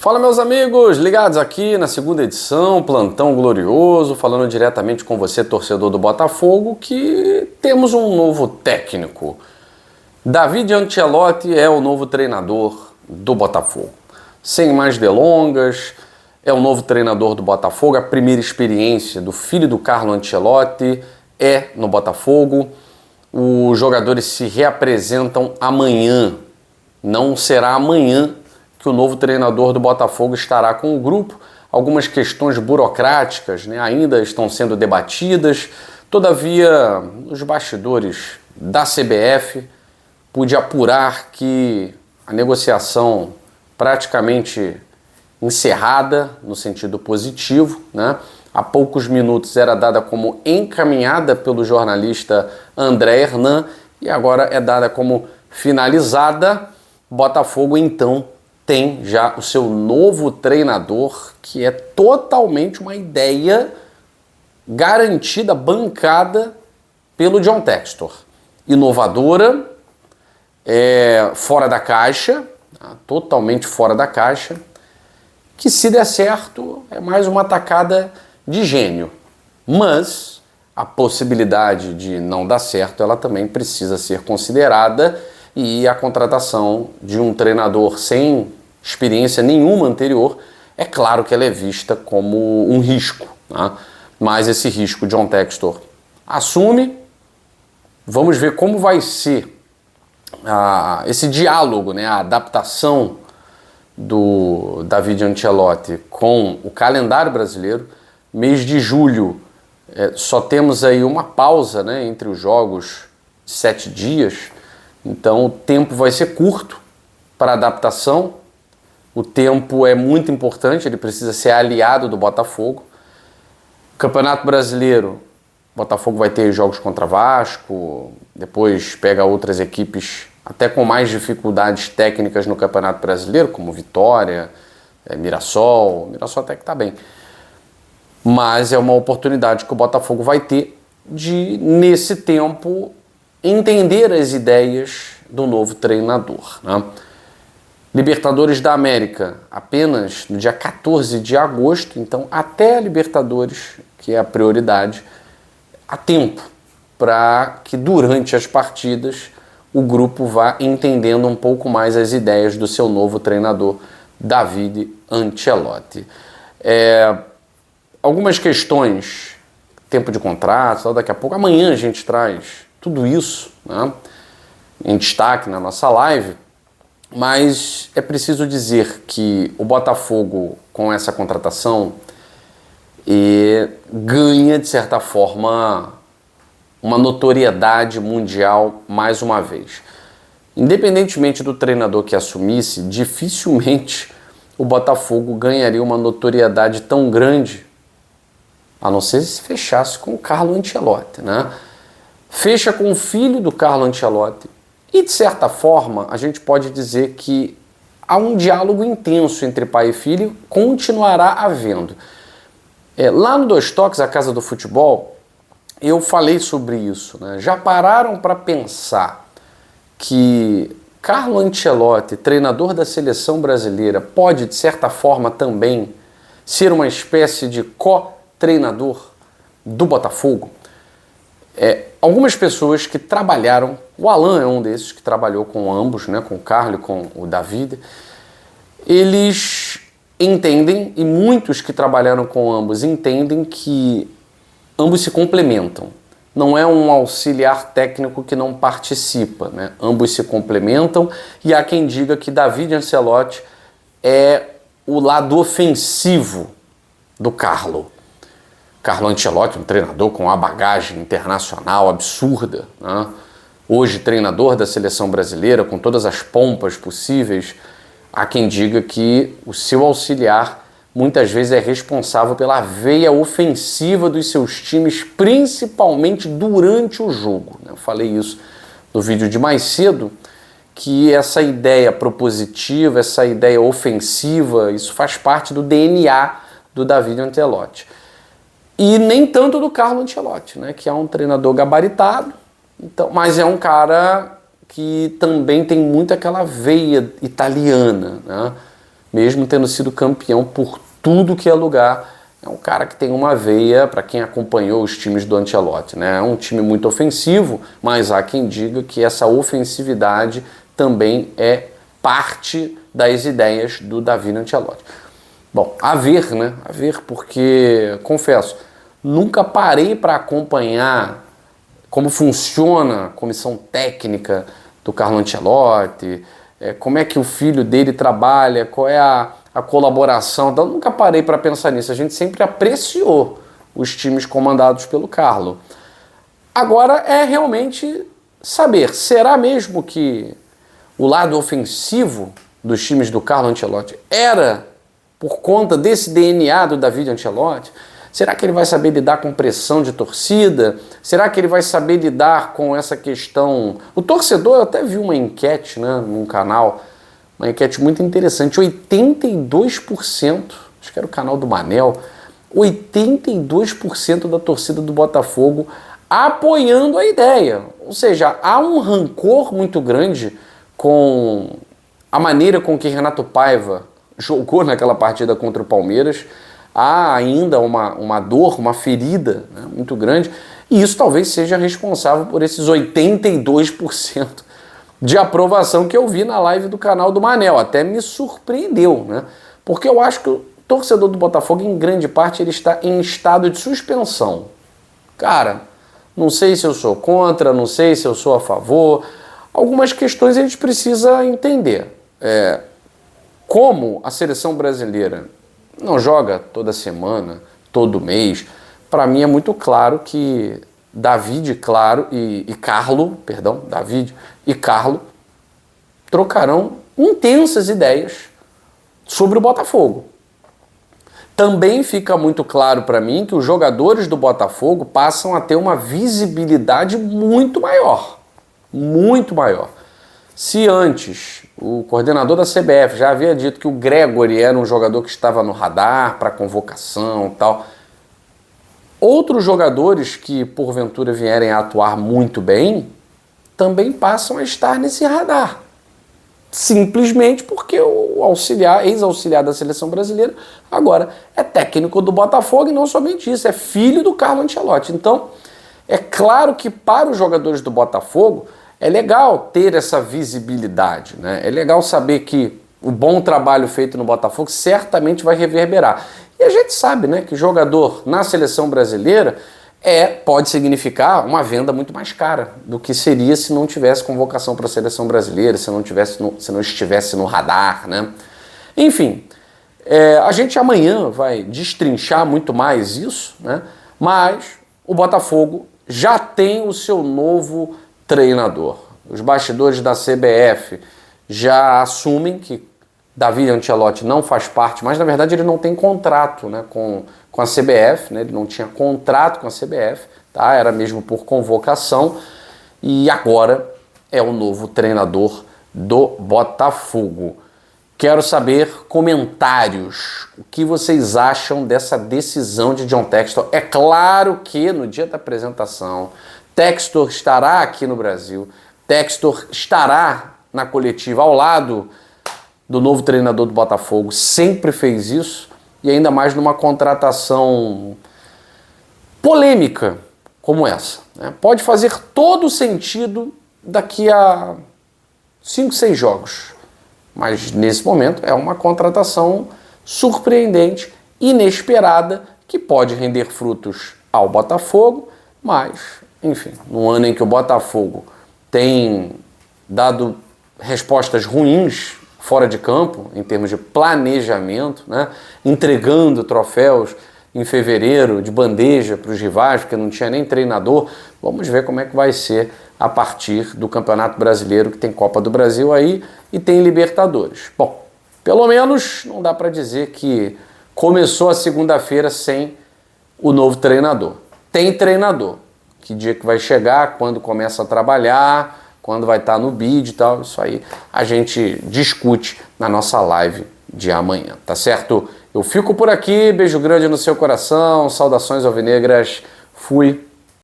Fala, meus amigos, ligados aqui na segunda edição, Plantão Glorioso, falando diretamente com você, torcedor do Botafogo, que temos um novo técnico. David Ancelotti é o novo treinador do Botafogo. Sem mais delongas, é o novo treinador do Botafogo, a primeira experiência do filho do Carlo Ancelotti é no Botafogo. Os jogadores se reapresentam amanhã, não será amanhã que o novo treinador do Botafogo estará com o grupo. Algumas questões burocráticas, ainda estão sendo debatidas. Todavia, os bastidores da CBF pude apurar que a negociação praticamente encerrada no sentido positivo, Há poucos minutos era dada como encaminhada pelo jornalista André Hernan e agora é dada como finalizada. Botafogo então tem já o seu novo treinador, que é totalmente uma ideia garantida, bancada pelo John Textor. Inovadora, fora da caixa, totalmente fora da caixa, que se der certo é mais uma tacada de gênio. Mas a possibilidade de não dar certo, ela também precisa ser considerada, e a contratação de um treinador sem experiência nenhuma anterior, é claro que ela é vista como um risco, Mas esse risco John Textor assume. Vamos ver como vai ser esse diálogo, a adaptação do David Ancelotti com o calendário brasileiro. Mês de julho só temos aí uma pausa, entre os jogos de 7 dias, então o tempo vai ser curto para adaptação. O tempo é muito importante, ele precisa ser aliado do Botafogo. Campeonato Brasileiro, Botafogo vai ter jogos contra Vasco, depois pega outras equipes até com mais dificuldades técnicas no Campeonato Brasileiro, como Vitória, Mirassol até que está bem. Mas é uma oportunidade que o Botafogo vai ter de, nesse tempo, entender as ideias do novo treinador. Libertadores da América apenas no dia 14 de agosto, então até a Libertadores, que é a prioridade, há tempo para que durante as partidas o grupo vá entendendo um pouco mais as ideias do seu novo treinador, David Ancelotti. Algumas questões, tempo de contrato, daqui a pouco, amanhã a gente traz tudo isso em destaque na nossa live, mas é preciso dizer que o Botafogo, com essa contratação, ganha, de certa forma, uma notoriedade mundial mais uma vez. Independentemente do treinador que assumisse, dificilmente o Botafogo ganharia uma notoriedade tão grande, a não ser se fechasse com o Carlo Ancelotti, Fecha com o filho do Carlo Ancelotti. E, de certa forma, a gente pode dizer que há um diálogo intenso entre pai e filho, continuará havendo. Lá no Dois Toques, a Casa do Futebol, eu falei sobre isso. Já pararam para pensar que Carlo Ancelotti, treinador da seleção brasileira, pode, de certa forma, também ser uma espécie de co-treinador do Botafogo? Algumas pessoas que trabalharam, o Alan é um desses que trabalhou com ambos, com o Carlo e com o David, eles entendem, e muitos que trabalharam com ambos entendem, que ambos se complementam. Não é um auxiliar técnico que não participa, Ambos se complementam, e há quem diga que David Ancelotti é o lado ofensivo do Carlo. Carlo Ancelotti, um treinador com uma bagagem internacional absurda, Hoje treinador da seleção brasileira, com todas as pompas possíveis. Há quem diga que o seu auxiliar muitas vezes é responsável pela veia ofensiva dos seus times, principalmente durante o jogo. Eu falei isso no vídeo de mais cedo, que essa ideia propositiva, essa ideia ofensiva, isso faz parte do DNA do David Ancelotti. E nem tanto do Carlo Ancelotti, que é um treinador gabaritado, então, mas é um cara que também tem muito aquela veia italiana, mesmo tendo sido campeão por tudo que é lugar. É um cara que tem uma veia, para quem acompanhou os times do Ancelotti, né? É um time muito ofensivo, mas há quem diga que essa ofensividade também é parte das ideias do David Ancelotti. Bom, a ver, né? A ver, porque, confesso, nunca parei para acompanhar como funciona a comissão técnica do Carlo Ancelotti, como é que o filho dele trabalha, qual é a colaboração. Então, nunca parei para pensar nisso. A gente sempre apreciou os times comandados pelo Carlo. Agora é realmente saber, será mesmo que o lado ofensivo dos times do Carlo Ancelotti era por conta desse DNA do David Ancelotti? Será que ele vai saber lidar com pressão de torcida? Será que ele vai saber lidar com essa questão? O torcedor, eu até vi uma enquete, né, num canal, uma enquete muito interessante, 82%, acho que era o canal do Manel, 82% da torcida do Botafogo apoiando a ideia. Ou seja, há um rancor muito grande com a maneira com que Renato Paiva jogou naquela partida contra o Palmeiras. Há ainda uma dor, uma ferida, né, muito grande, e isso talvez seja responsável por esses 82% de aprovação que eu vi na live do canal do Manel. Até me surpreendeu, né? Porque eu acho que o torcedor do Botafogo, em grande parte, ele está em estado de suspensão. Cara, não sei se eu sou contra, não sei se eu sou a favor. Algumas questões a gente precisa entender. Como a seleção brasileira não joga toda semana, todo mês, para mim é muito claro que David e Carlo trocarão intensas ideias sobre o Botafogo. Também fica muito claro para mim que os jogadores do Botafogo passam a ter uma visibilidade muito maior. Muito maior. Se antes o coordenador da CBF já havia dito que o Gregori era um jogador que estava no radar para convocação e tal, outros jogadores que porventura vierem a atuar muito bem também passam a estar nesse radar. Simplesmente porque o ex-auxiliar da seleção brasileira agora é técnico do Botafogo, e não somente isso, é filho do Carlo Ancelotti. Então, é claro que para os jogadores do Botafogo é legal ter essa visibilidade, né? É legal saber que o bom trabalho feito no Botafogo certamente vai reverberar. E a gente sabe, né, que jogador na seleção brasileira pode significar uma venda muito mais cara do que seria se não tivesse convocação para a seleção brasileira, se não estivesse no radar, né? Enfim, a gente amanhã vai destrinchar muito mais isso, né? Mas o Botafogo já tem o seu novo treinador. Os bastidores da CBF já assumem que David Ancelotti não faz parte, mas na verdade ele não tem contrato, né, com a CBF, né, ele não tinha contrato com a CBF, tá? Era mesmo por convocação, e agora é o novo treinador do Botafogo. Quero saber comentários, o que vocês acham dessa decisão de John Textor. É claro que no dia da apresentação, Textor estará aqui no Brasil, Textor estará na coletiva ao lado do novo treinador do Botafogo, sempre fez isso, e ainda mais numa contratação polêmica como essa, né? Pode fazer todo sentido daqui a 5, 6 jogos, mas nesse momento é uma contratação surpreendente, inesperada, que pode render frutos ao Botafogo, mas, enfim, no ano em que o Botafogo tem dado respostas ruins fora de campo, em termos de planejamento, né? Entregando troféus em fevereiro de bandeja para os rivais, porque não tinha nem treinador. Vamos ver como é que vai ser a partir do Campeonato Brasileiro, que tem Copa do Brasil aí e tem Libertadores. Bom, pelo menos não dá para dizer que começou a segunda-feira sem o novo treinador. Tem treinador. Que dia que vai chegar, quando começa a trabalhar, quando vai estar no bid e tal, isso aí a gente discute na nossa live de amanhã, tá certo? Eu fico por aqui, beijo grande no seu coração, saudações alvinegras, fui!